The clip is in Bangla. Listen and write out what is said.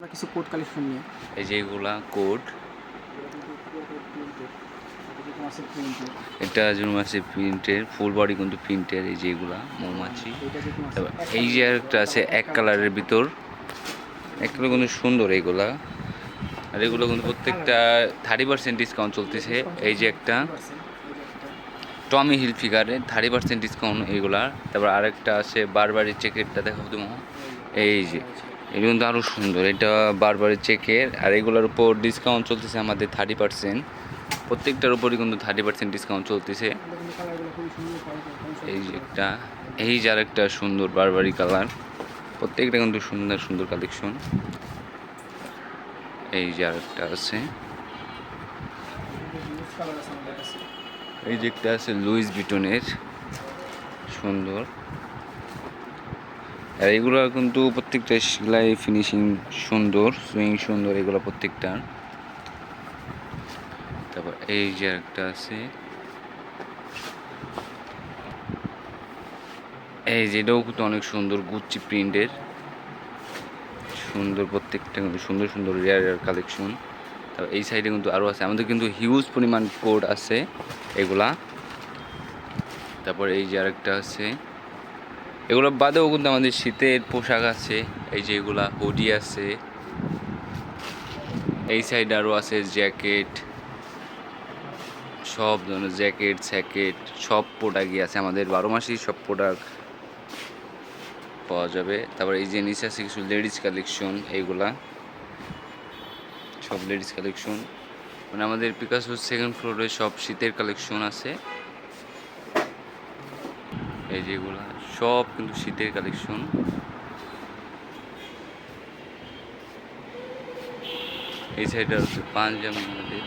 আমরা কিছু কোট কালেকশন নিয়ে এই যে এগুলা কোট, এটা জুমাসি প্রিন্টের, ফুল বডি কিন্তু প্রিন্টের। এই যে এগুলা মৌমাছি। তারপর এই যে একটা আছে এক কালারের ভিতর, এক কালার কিন্তু সুন্দর এইগুলা। আর এগুলো কিন্তু প্রত্যেকটা 30% ডিসকাউন্ট চলতেছে। এই যে একটা টমি হিল ফিগারে 30% ডিসকাউন্ট এইগুলা। তারপর আরেকটা আছে বারবারি চেকেরটা, দেখো তুমি। এই যে এটা কিন্তু আরও সুন্দর, এটা বারবারি চেকের। আর এগুলোর উপর ডিসকাউন্ট চলতেছে আমাদের 30%। প্রত্যেকটার উপরই কিন্তু 30% ডিসকাউন্ট চলতেছে। এই যে একটা, এই যে আরেকটা সুন্দর বারবারি কালার। প্রত্যেকটা কিন্তু সুন্দর সুন্দর কালেকশন। এই যে আরেকটা আছে, এই যে একটা আছে লুইস ভিটনের, সুন্দর। আর এগুলো কিন্তু প্রত্যেকটা সেলাই ফিনিশিং সুন্দর, সুইং সুন্দর এগুলো প্রত্যেকটা। তারপর এই যে একটা আছে, এই যে এটাও কিন্তু অনেক সুন্দর, গুচ্চি প্রিন্টের, সুন্দর। প্রত্যেকটা কিন্তু সুন্দর সুন্দর রেয়ার রেয়ার কালেকশন। তারপর এই সাইডে কিন্তু আরও আছে, আমাদের কিন্তু হিউজ পরিমাণ কোড আছে এগুলা। তারপর এই যে আরেকটা আছে, এগুলো বাদেও কিন্তু আমাদের শীতের পোশাক আছে। এই যে এগুলা হুডি আছে, এই সাইডে আরও আছে জ্যাকেট, সব ধরনের জ্যাকেট স্যাকেট সব প্রোডাক্টই আছে আমাদের। 12 মাসেই সব প্রোডাক্ট পাওয়া যাবে। তারপর এই যে নিচে আছে কিছু লেডিস কালেকশন, এইগুলা সব লেডিস কালেকশন। মানে আমাদের পিকাসো সেকেন্ড ফ্লোরে সব শীতের কালেকশন আছে। এই যেগুলা সব কিন্তু শীতের কালেকশন। এই সাইডে হচ্ছে পাঞ্জাবি আমাদের।